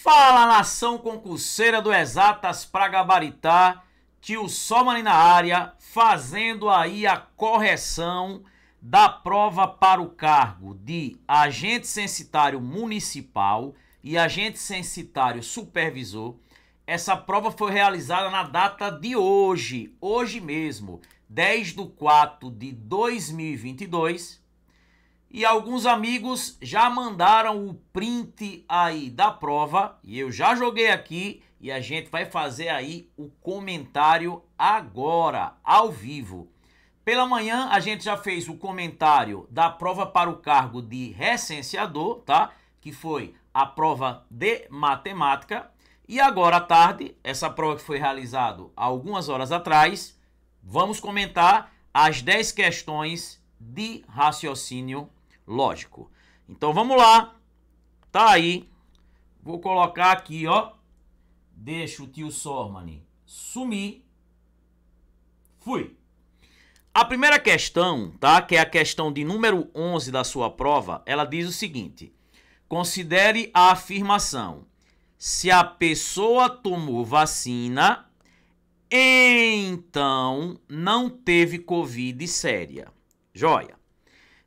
Fala, nação concurseira do Exatas pra gabaritar, tio Somani na área, fazendo aí a correção da prova para o cargo de agente censitário municipal e agente censitário supervisor. Essa prova foi realizada na data de hoje mesmo, 10/4/2022. E alguns amigos já mandaram o print aí da prova e eu já joguei aqui e a gente vai fazer aí o comentário agora, ao vivo. Pela manhã a gente já fez o comentário da prova para o cargo de recenseador, tá? Que foi a prova de matemática. E agora à tarde, essa prova que foi realizada algumas horas atrás, vamos comentar as 10 questões de raciocínio lógico. Então vamos lá, tá aí, vou colocar aqui, ó, deixa o tio Somani sumir, fui. A primeira questão, tá, que é a questão de número 11 da sua prova, ela diz o seguinte: considere a afirmação, se a pessoa tomou vacina, então não teve Covid séria. Joia.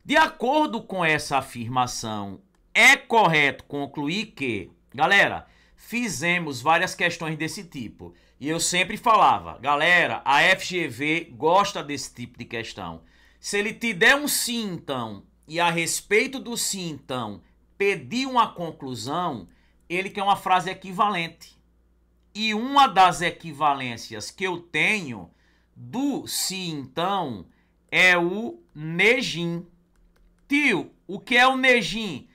De acordo com essa afirmação, é correto concluir que, galera, fizemos várias questões desse tipo. E eu sempre falava, galera, a FGV gosta desse tipo de questão. Se ele te der um sim, então, e a respeito do sim, então, pedir uma conclusão, ele quer uma frase equivalente. E uma das equivalências que eu tenho do sim, então, é o negim. Tio, o que é o negim?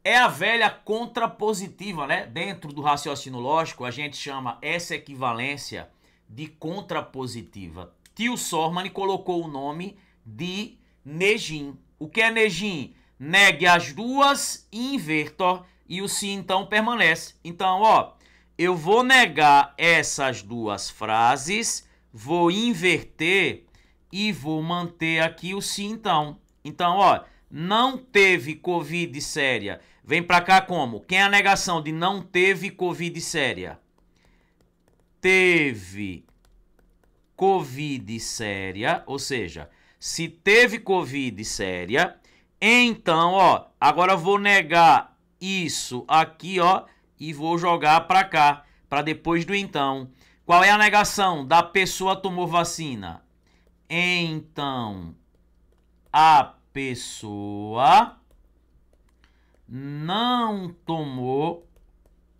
É a velha contrapositiva, né? Dentro do raciocínio lógico, a gente chama essa equivalência de contrapositiva. Tio Somani colocou o nome de negim. O que é negim? Negue as duas e inverta, e o sim então permanece. Então, ó, eu vou negar essas duas frases, vou inverter e vou manter aqui o sim então. Então, ó, não teve Covid séria. Vem pra cá como? Quem é a negação de não teve Covid séria? Teve Covid séria, ou seja, se teve Covid séria, então, ó, agora eu vou negar isso aqui, ó, e vou jogar pra cá, pra depois do então. Qual é a negação da pessoa tomou vacina? Então, a pessoa não tomou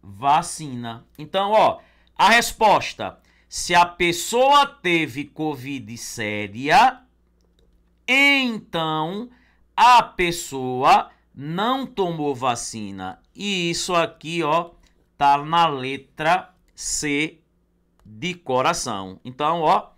vacina. Então, ó, a resposta: se a pessoa teve Covid séria, então a pessoa não tomou vacina. E isso aqui, ó, tá na letra C de coração. Então, ó,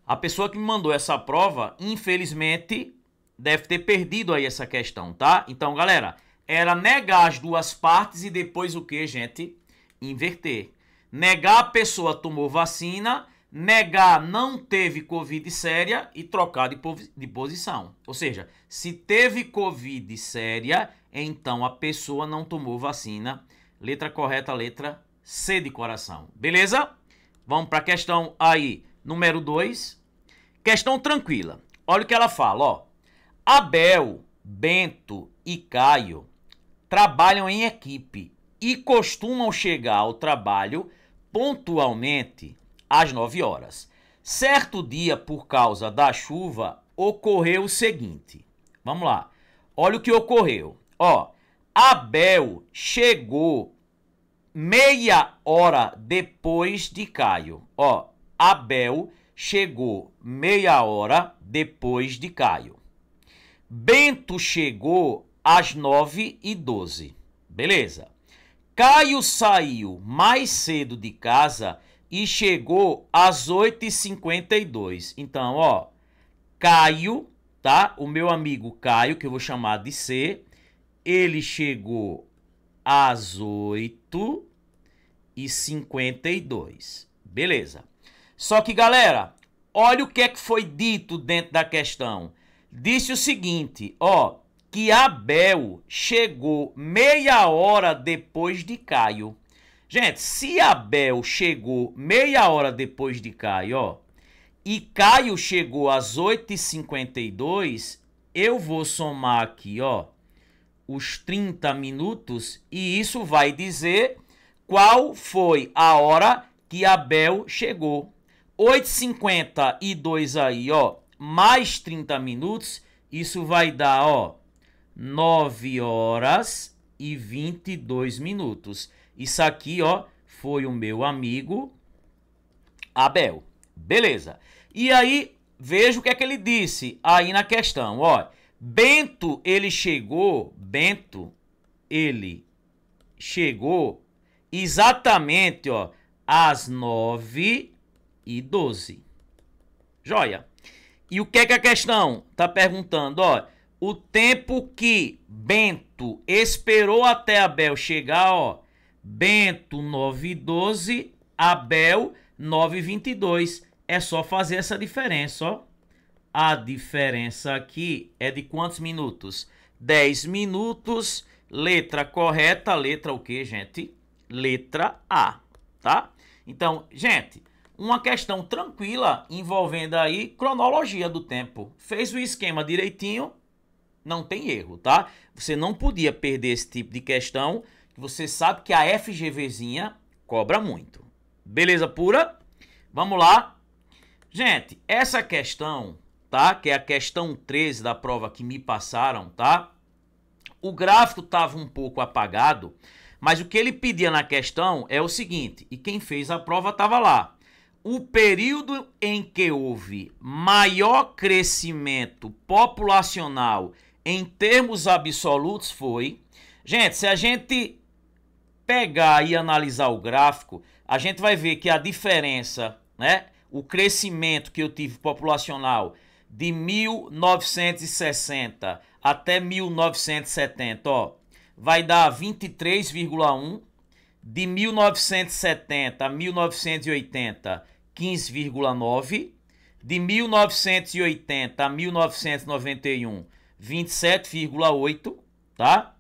a pessoa que me mandou essa prova, infelizmente, deve ter perdido aí essa questão, tá? Então, galera, era negar as duas partes e depois o que, gente? Inverter. Negar a pessoa tomou vacina, negar não teve Covid séria e trocar de posição. Ou seja, se teve Covid séria, então a pessoa não tomou vacina. Letra correta, letra C de coração. Beleza? Vamos para a questão aí, número 2. Questão tranquila. Olha o que ela fala, ó. Abel, Bento e Caio trabalham em equipe e costumam chegar ao trabalho pontualmente às 9 horas. Certo dia, por causa da chuva, ocorreu o seguinte. Vamos lá. Olha o que ocorreu. Ó, Abel chegou meia hora depois de Caio. Ó, Abel chegou meia hora depois de Caio. Bento chegou às 9h12. Beleza. Caio saiu mais cedo de casa e chegou às 8h52. Então, ó, Caio, tá? O meu amigo Caio, que eu vou chamar de C, ele chegou às 8h52. Beleza. Só que, galera, olha o que é que foi dito dentro da questão. Disse o seguinte, ó, que Abel chegou meia hora depois de Caio. Gente, se Abel chegou meia hora depois de Caio, ó, e Caio chegou às 8h52, eu vou somar aqui, ó, os 30 minutos e isso vai dizer qual foi a hora que Abel chegou. 8h52 aí, ó, mais 30 minutos, isso vai dar, ó, 9 horas e 22 minutos. Isso aqui, ó, foi o meu amigo Abel. Beleza. E aí, veja o que é que ele disse aí na questão, ó. Bento, ele chegou exatamente, ó, às 9h12. Joia. E o que é que a questão tá perguntando, ó? O tempo que Bento esperou até Abel chegar, ó. Bento 9h12, Abel 9h22. É só fazer essa diferença, ó. A diferença aqui é de quantos minutos? 10 minutos. Letra correta, letra o quê, gente? Letra A, tá? Então, gente, uma questão tranquila envolvendo aí cronologia do tempo. Fez o esquema direitinho, não tem erro, tá? Você não podia perder esse tipo de questão, que você sabe que a FGVzinha cobra muito. Beleza pura? Vamos lá. Gente, essa questão, tá? Que é a questão 13 da prova que me passaram, tá? O gráfico estava um pouco apagado, mas o que ele pedia na questão é o seguinte, e quem fez a prova estava lá. O período em que houve maior crescimento populacional em termos absolutos foi... Gente, se a gente pegar e analisar o gráfico, a gente vai ver que a diferença, né? O crescimento que eu tive populacional de 1960 até 1970, ó, vai dar 23,1. De 1970 a 1980, 15,9. De 1980 a 1991, 27,8, tá?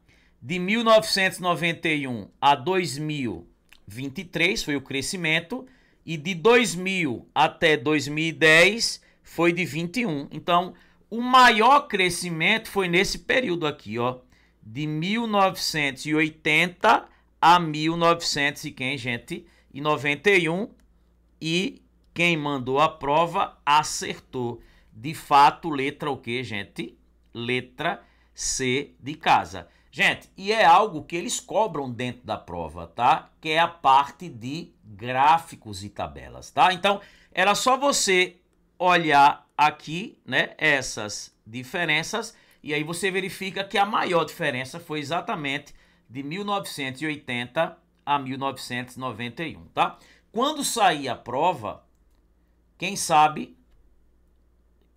De 1991 a 2000, 23 foi o crescimento. E de 2000 até 2010 foi de 21. Então, o maior crescimento foi nesse período aqui, ó. De 1980 a 1991. E quem mandou a prova acertou. De fato, letra o quê, gente? Letra C de casa. Gente, e é algo que eles cobram dentro da prova, tá? Que é a parte de gráficos e tabelas, tá? Então, era só você olhar aqui, né, essas diferenças, e aí você verifica que a maior diferença foi exatamente de 1980 a 1991, tá? Quando sair a prova, quem sabe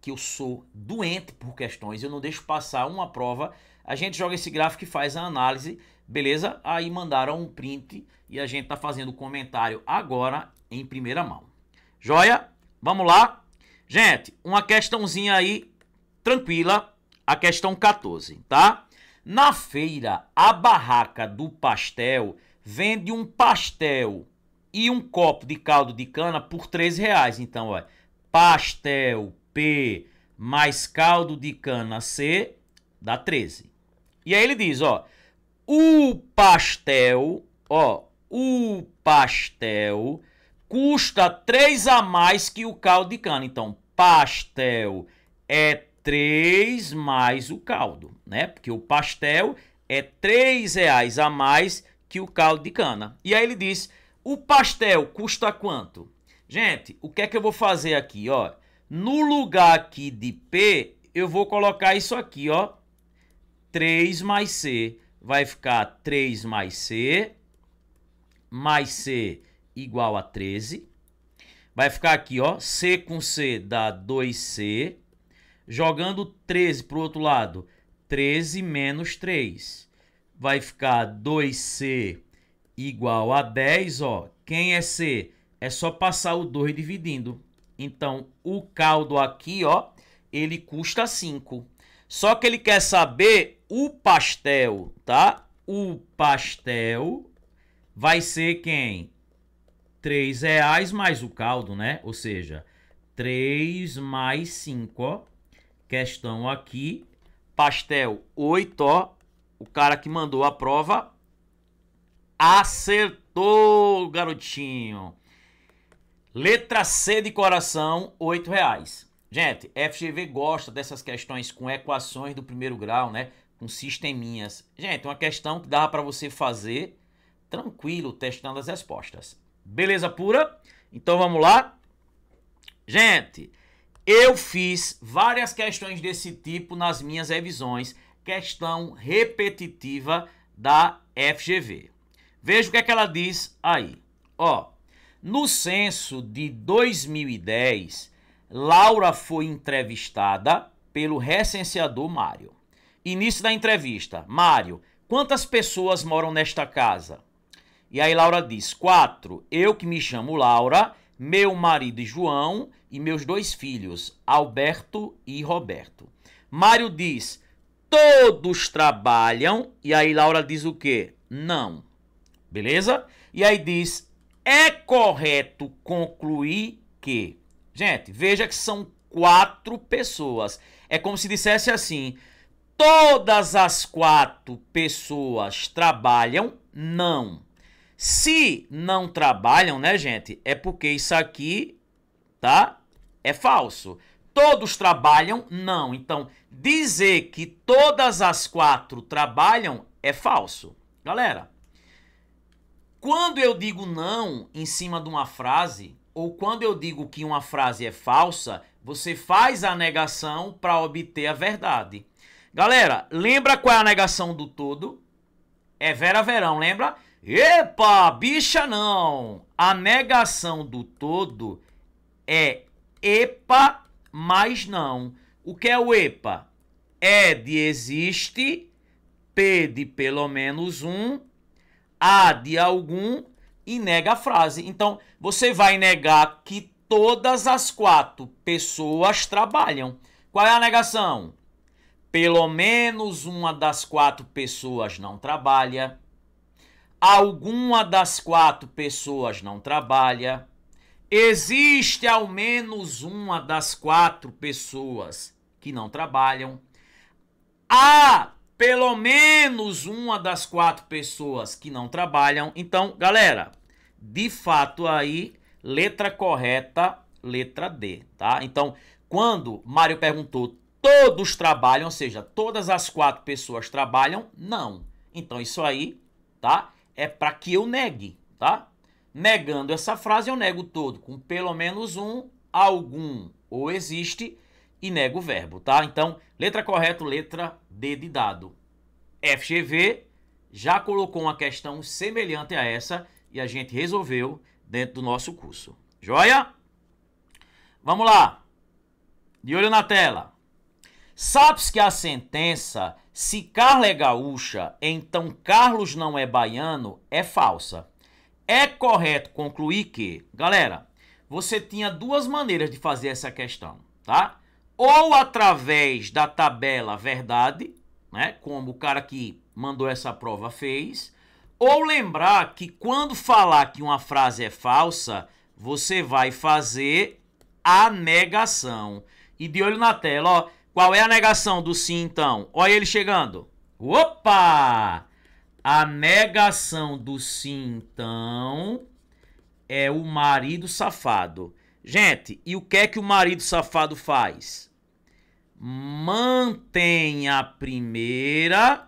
que eu sou doente por questões, eu não deixo passar uma prova, a gente joga esse gráfico e faz a análise, beleza? Aí mandaram um print e a gente tá fazendo o comentário agora em primeira mão. Joia? Vamos lá? Gente, uma questãozinha aí tranquila, a questão 14, tá? Na feira, a barraca do pastel vende um pastel e um copo de caldo de cana por R$13. Então, ó, pastel P mais caldo de cana C dá 13. E aí ele diz, ó, o pastel custa 3 a mais que o caldo de cana. Então, pastel é 3 mais o caldo, né? Porque o pastel é R$3 a mais que o caldo de cana. E aí ele diz, o pastel custa quanto? Gente, o que é que eu vou fazer aqui, ó? No lugar aqui de P, eu vou colocar isso aqui, ó. 3 mais C. Vai ficar 3 mais C igual a 13. Vai ficar aqui, ó. C com C dá 2C. Jogando 13 para o outro lado, 13 menos 3. Vai ficar 2C igual a 10, ó. Quem é C? É só passar o 2 dividindo. Então, o caldo aqui, ó, ele custa 5. Só que ele quer saber o pastel, tá? O pastel vai ser quem? R$3 mais o caldo, né? Ou seja, 3 mais 5, ó. Questão aqui. Pastel 8, ó. O cara que mandou a prova acertou, garotinho. Letra C de coração, R$8. Gente, FGV gosta dessas questões com equações do primeiro grau, né? Com sisteminhas. Gente, uma questão que dava para você fazer tranquilo, testando as respostas. Beleza pura? Então vamos lá. Gente, eu fiz várias questões desse tipo nas minhas revisões. Questão repetitiva da FGV. Veja o que é que ela diz aí. Ó, no censo de 2010, Laura foi entrevistada pelo recenseador Mário. Início da entrevista. Mário, quantas pessoas moram nesta casa? E aí Laura diz, 4. Eu que me chamo Laura, meu marido João e meus 2 filhos, Alberto e Roberto. Mário diz, todos trabalham. E aí Laura diz o quê? Não. Beleza? E aí diz, é correto concluir que... Gente, veja que são 4 pessoas. É como se dissesse assim, todas as 4 pessoas trabalham? Não. Se não trabalham, né, gente, é porque isso aqui, tá? É falso. Todos trabalham? Não. Então, dizer que todas as 4 trabalham é falso. Galera, quando eu digo não em cima de uma frase, ou quando eu digo que uma frase é falsa, você faz a negação para obter a verdade. Galera, lembra qual é a negação do todo? É Vera Verão, lembra? Epa, bicha não! A negação do todo é epa mais não. O que é o epa? É de existe, P de pelo menos um, A de algum e nega a frase. Então, você vai negar que todas as 4 pessoas trabalham. Qual é a negação? Pelo menos uma das 4 pessoas não trabalha. Alguma das 4 pessoas não trabalha. Existe ao menos uma das 4 pessoas que não trabalham. Há pelo menos uma das 4 pessoas que não trabalham. Então, galera, de fato aí, letra correta, letra D, tá? Então, quando Mário perguntou todos trabalham, ou seja, todas as 4 pessoas trabalham, não. Então, isso aí, tá? É para que eu negue, tá? Negando essa frase, eu nego todo, com pelo menos um, algum ou existe, e nego o verbo, tá? Então, letra correta, letra D de dado. FGV já colocou uma questão semelhante a essa e a gente resolveu dentro do nosso curso. Joia? Vamos lá. De olho na tela. Sabe-se que a sentença, se Carla é gaúcha, então Carlos não é baiano, é falsa. É correto concluir que... Galera, você tinha 2 maneiras de fazer essa questão, tá? Ou através da tabela verdade, né? Como o cara que mandou essa prova fez. Ou lembrar que quando falar que uma frase é falsa, você vai fazer a negação. E de olho na tela, ó. Qual é a negação do sim, então? Olha ele chegando. Opa! A negação do sim, então, é o marido safado. Gente, e o que é que o marido safado faz? Mantém a primeira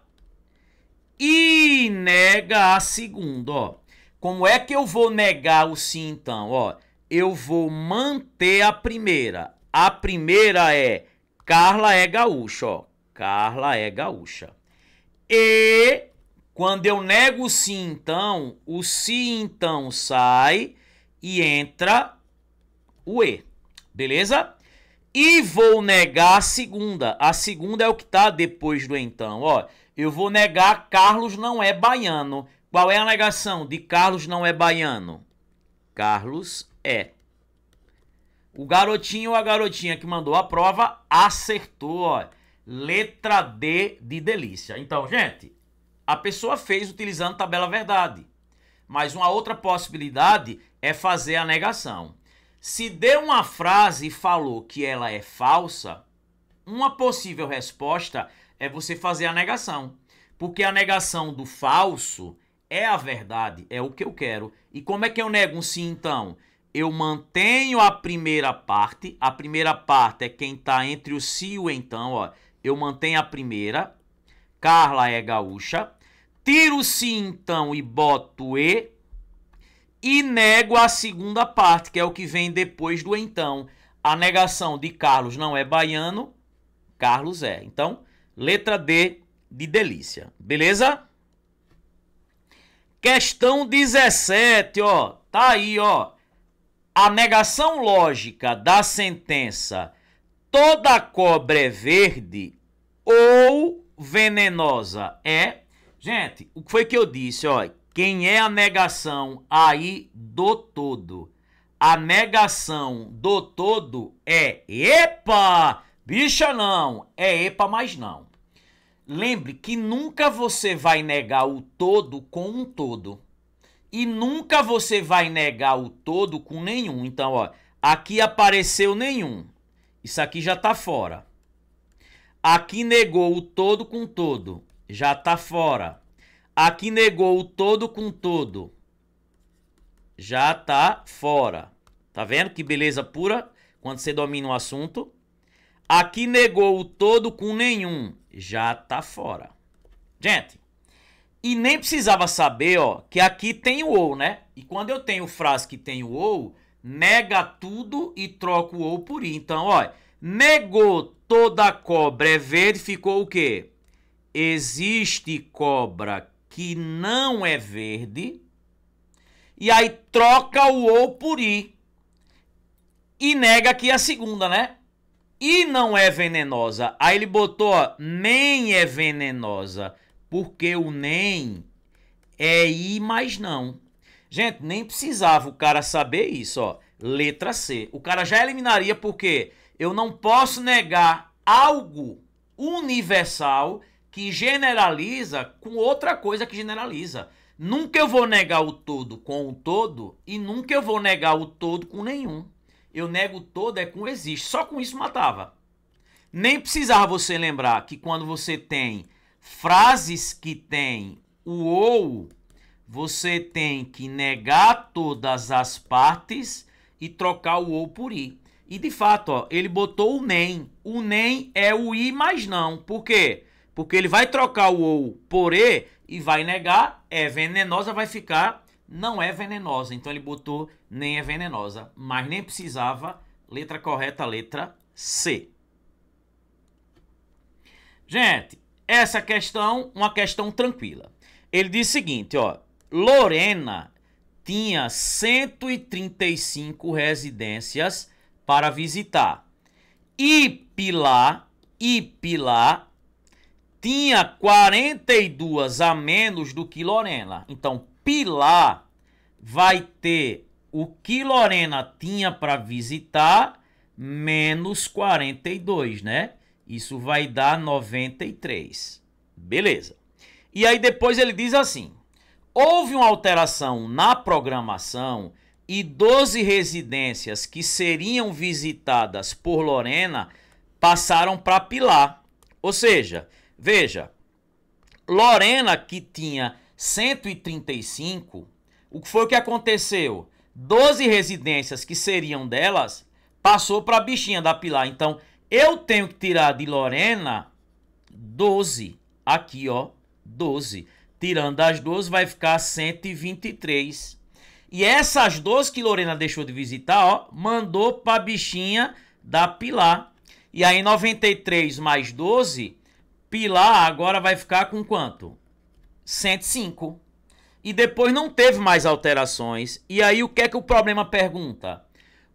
e nega a segunda, ó. Como é que eu vou negar o sim, então? Ó, eu vou manter a primeira. A primeira é... Carla é gaúcha, ó. Carla é gaúcha. E quando eu nego o sim, então, o sim, então, sai e entra o E. Beleza? E vou negar a segunda. A segunda é o que está depois do então, ó. Eu vou negar Carlos não é baiano. Qual é a negação de Carlos não é baiano? Carlos é. O garotinho ou a garotinha que mandou a prova acertou, ó. Letra D de delícia. Então, gente, a pessoa fez utilizando tabela verdade. Mas uma outra possibilidade é fazer a negação. Se deu uma frase e falou que ela é falsa, uma possível resposta é você fazer a negação. Porque a negação do falso é a verdade, é o que eu quero. E como é que eu nego um sim, então? Eu mantenho a primeira parte é quem está entre o sim e o então, ó. Eu mantenho a primeira, Carla é gaúcha, tiro o sim, então, e boto e nego a segunda parte, que é o que vem depois do então. A negação de Carlos não é baiano, Carlos é. Então, letra D de delícia. Beleza? Questão 17, ó. Tá aí, ó. A negação lógica da sentença toda cobra é verde ou venenosa é... Gente, o que foi que eu disse, ó? Quem é a negação aí do todo? A negação do todo é epa! Bicha não, é epa, mas não. Lembre que nunca você vai negar o todo com um todo. E nunca você vai negar o todo com nenhum. Então, ó, aqui apareceu nenhum. Isso aqui já tá fora. Aqui negou o todo com todo. Já tá fora. Aqui negou o todo com todo. Já tá fora. Tá vendo que beleza pura quando você domina o assunto? Aqui negou o todo com nenhum. Já tá fora. Gente, e nem precisava saber, ó, que aqui tem o ou, né? E quando eu tenho frase que tem o ou, nega tudo e troca o ou por i. Então, ó, negou toda cobra é verde, ficou o quê? Existe cobra que não é verde. E aí troca o ou por i. E nega aqui a segunda, né? E não é venenosa. Aí ele botou, ó, nem é venenosa. Porque o nem é i, mas não. Gente, nem precisava o cara saber isso, ó. Letra C. O cara já eliminaria porque eu não posso negar algo universal que generaliza com outra coisa que generaliza. Nunca eu vou negar o todo com o todo e nunca eu vou negar o todo com nenhum. Eu nego o todo é com existe. Só com isso matava. Nem precisava você lembrar que quando você tem frases que tem o ou, você tem que negar todas as partes e trocar o ou por i. E de fato, ó, ele botou o nem. O nem é o i, mas não. Por quê? Porque ele vai trocar o ou por e e vai negar, é venenosa, vai ficar, não é venenosa. Então ele botou nem é venenosa, mas nem precisava. Letra correta, letra C. Gente, essa questão, uma questão tranquila. Ele diz o seguinte, ó. Lorena tinha 135 residências para visitar. E Pilar tinha 42 a menos do que Lorena. Então, Pilar vai ter o que Lorena tinha para visitar menos 42, né? Isso vai dar 93. Beleza. E aí depois ele diz assim: houve uma alteração na programação e 12 residências que seriam visitadas por Lorena passaram para Pilar. Ou seja, veja, Lorena que tinha 135, o que foi que aconteceu? 12 residências que seriam delas passou para a bichinha da Pilar. Então, eu tenho que tirar de Lorena 12. Aqui, ó, 12. Tirando as 12 vai ficar 123. E essas 12 que Lorena deixou de visitar, ó, mandou para a bichinha da Pilar. E aí 93 mais 12, Pilar agora vai ficar com quanto? 105. E depois não teve mais alterações. E aí o que é que o problema pergunta?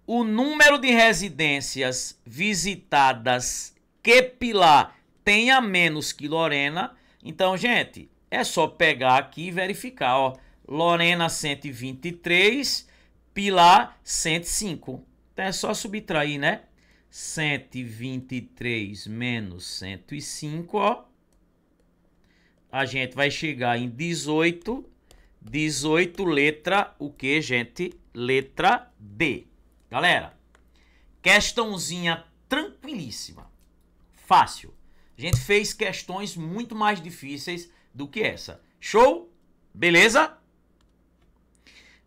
O número de residências visitadas que Pilar tenha menos que Lorena. Então, gente, é só pegar aqui e verificar, ó. Lorena 123, Pilar 105. Então é só subtrair, né? 123 menos 105, ó. A gente vai chegar em 18. 18, letra o que, gente? Letra D. Galera, questãozinha tranquilíssima. Fácil. A gente fez questões muito mais difíceis do que essa. Show? Beleza?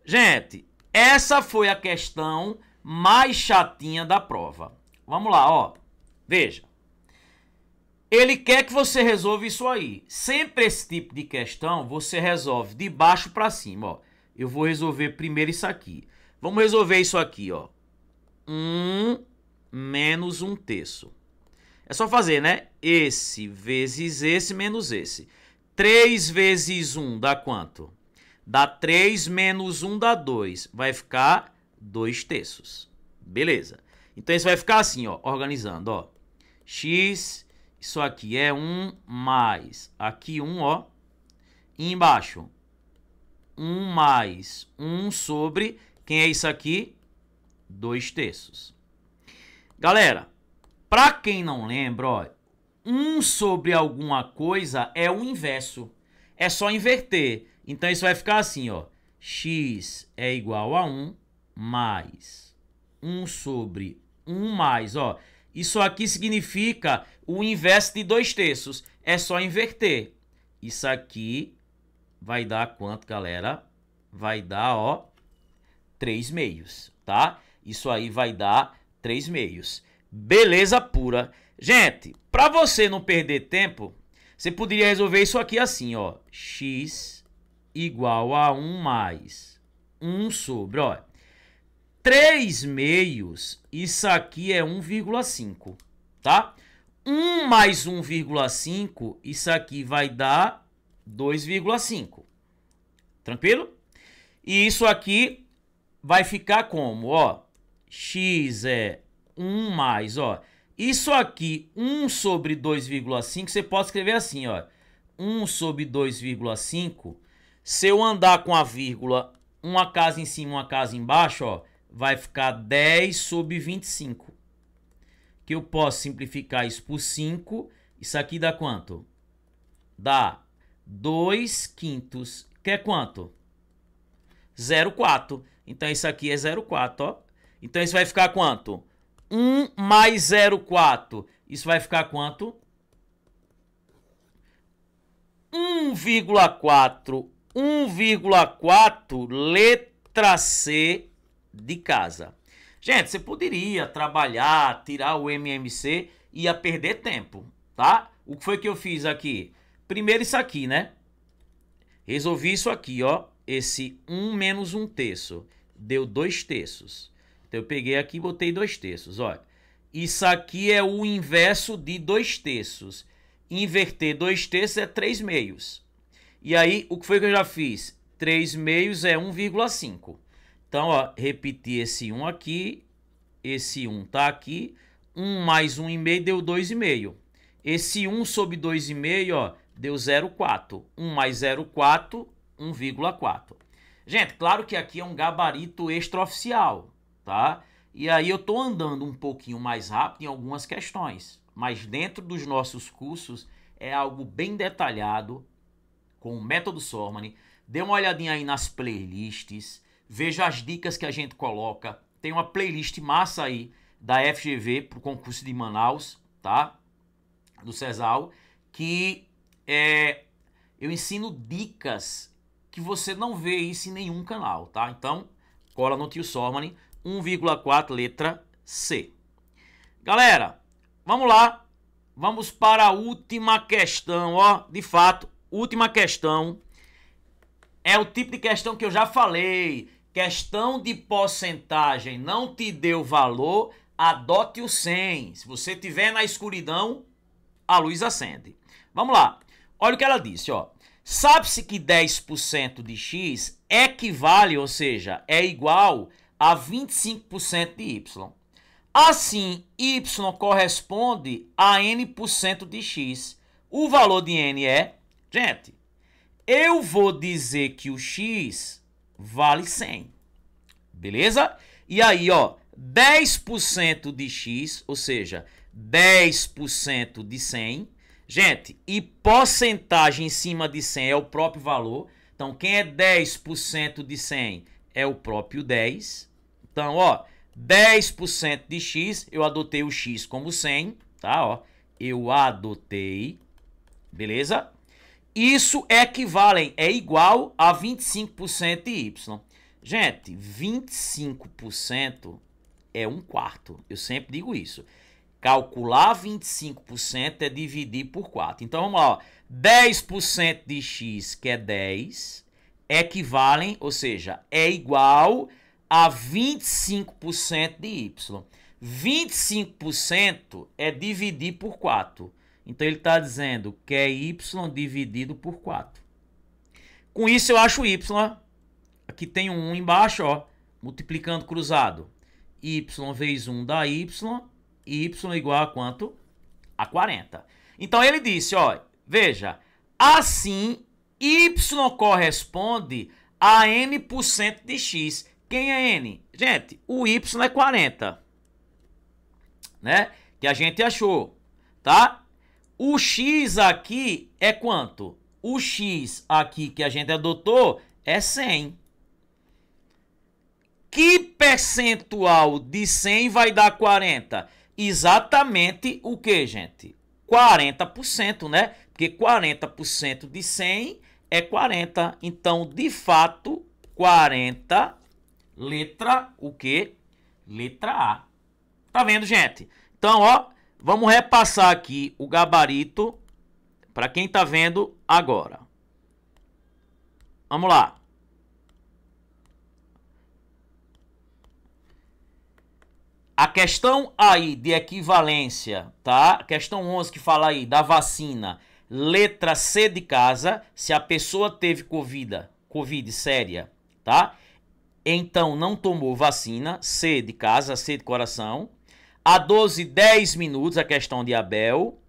Gente, essa foi a questão mais chatinha da prova. Vamos lá, ó. Veja. Ele quer que você resolva isso aí. Sempre esse tipo de questão você resolve de baixo para cima, ó. Eu vou resolver primeiro isso aqui. Vamos resolver isso aqui, ó. 1 menos 1/3. É só fazer, né? Esse vezes esse menos esse. 3 vezes 1 dá quanto? Dá 3 menos 1 dá 2. Vai ficar 2/3. Beleza. Então isso vai ficar assim, ó. Organizando, ó. X... Isso aqui é 1 mais, aqui 1, ó. E embaixo, 1 mais 1 sobre, quem é isso aqui? 2/3. Galera, para quem não lembra, ó, 1 sobre alguma coisa é o inverso. É só inverter. Então isso vai ficar assim, ó. X é igual a 1 mais 1 sobre 1 mais, ó. Isso aqui significa o inverso de 2/3. É só inverter. Isso aqui vai dar quanto, galera? Vai dar, ó, 3/2, tá? Isso aí vai dar 3/2. Beleza pura. Gente, para você não perder tempo, você poderia resolver isso aqui assim, ó. X igual a 1 mais 1 sobre, ó. 3/2, isso aqui é 1,5, tá? 1 mais 1,5, isso aqui vai dar 2,5. Tranquilo? E isso aqui vai ficar como, ó? X é 1 mais, ó. Isso aqui, 1 sobre 2,5, você pode escrever assim, ó. 1 sobre 2,5, se eu andar com a vírgula, uma casa em cima, uma casa embaixo, ó, vai ficar 10 sobre 25. Que eu posso simplificar isso por 5. Isso aqui dá quanto? Dá 2/5. Que é quanto? 0,4. Então isso aqui é 0,4, ó. Então isso vai ficar quanto? 1 mais 0,4. Isso vai ficar quanto? 1,4. 1,4, letra C de casa. Gente, você poderia trabalhar, tirar o MMC e ia perder tempo, tá? O que foi que eu fiz aqui? Primeiro isso aqui, né? Resolvi isso aqui, ó. Esse 1 menos 1/3 deu 2/3. Então eu peguei aqui e botei 2/3, ó. Isso aqui é o inverso de 2/3. Inverter 2/3 é 3/2. E aí, o que foi que eu já fiz? 3/2 é 1,5. Então, ó, repetir esse 1 aqui, esse 1 tá aqui, 1 mais 1,5 deu 2,5. Esse 1 sobre 2,5, ó, deu 0,4. 1 mais 0,4, 1,4. Gente, claro que aqui é um gabarito extraoficial, tá? E aí eu tô andando um pouquinho mais rápido em algumas questões, mas dentro dos nossos cursos é algo bem detalhado, com o método Sormani. Dê uma olhadinha aí nas playlists, veja as dicas que a gente coloca. Tem uma playlist massa aí da FGV para o concurso de Manaus, tá? Do CESAL, que eu ensino dicas que você não vê isso em nenhum canal, tá? Então, cola no tio Sormani, 1,4, letra C. Galera, vamos lá. Vamos para a última questão, ó. De fato, última questão. É o tipo de questão que eu já falei. Questão de porcentagem não te deu valor, adote o 100. Se você estiver na escuridão, a luz acende. Vamos lá. Olha o que ela disse, ó. Sabe-se que 10% de x equivale, ou seja, é igual a 25% de y. Assim, y corresponde a n% de x. O valor de n é... Gente, eu vou dizer que o x vale 100. Beleza? E aí, ó, 10% de x, ou seja, 10% de 100. Gente, e porcentagem em cima de 100 é o próprio valor. Então, quem é 10% de 100 é o próprio 10. Então, ó, 10% de x, eu adotei o x como 100, tá? Ó, eu adotei, beleza? Isso equivale, é igual a 25% de y. Gente, 25% é 1/4. Eu sempre digo isso. Calcular 25% é dividir por 4. Então, vamos lá. Ó. 10% de x, que é 10, equivalem, ou seja, é igual a 25% de y. 25% é dividir por 4. Então, ele está dizendo que é y dividido por 4. Com isso, eu acho y. Aqui tem um 1 embaixo, ó, multiplicando cruzado. Y vezes 1 dá y. Y igual a quanto? A 40. Então, ele disse, ó, veja, assim, y corresponde a n% de x. Quem é n? Gente, o y é 40, né? Que a gente achou, tá? O x aqui é quanto? O x aqui que a gente adotou é 100. Que percentual de 100 vai dar 40? Exatamente o que, gente? 40%, né? Porque 40% de 100 é 40. Então, de fato, 40, letra o quê? Letra A. Tá vendo, gente? Então, ó, vamos repassar aqui o gabarito para quem tá vendo agora. Vamos lá. A questão aí de equivalência, tá? A questão 11 que fala aí da vacina, letra C de casa, se a pessoa teve Covid séria, tá? Então não tomou vacina, C de casa, C de coração. A 12, 10 minutos, a questão de Abel.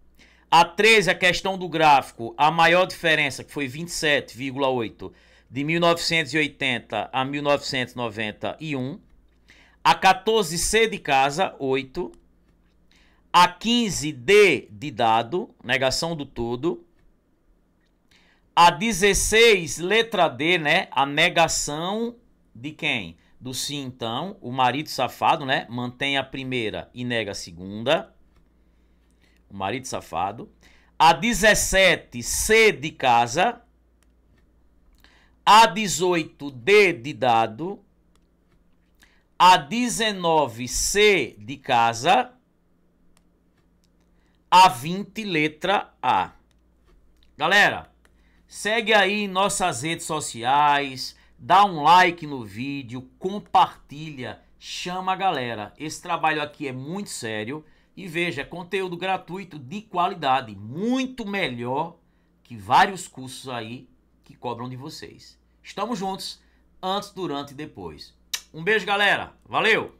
A 13, a questão do gráfico, a maior diferença, que foi 27,8, de 1980 a 1991. A 14, C de casa, 8. A 15, D de dado, negação do todo. A 16, letra D, né? A negação de quem? Do sim, então. O marido safado, né? Mantém a primeira e nega a segunda. O marido safado. A 17, C de casa. A 18, D de dado. A 19, C de casa. A 20, letra A. Galera, segue aí nossas redes sociais, dá um like no vídeo, compartilha, chama a galera. Esse trabalho aqui é muito sério e veja, é conteúdo gratuito de qualidade, muito melhor que vários cursos aí que cobram de vocês. Estamos juntos, antes, durante e depois. Um beijo, galera. Valeu!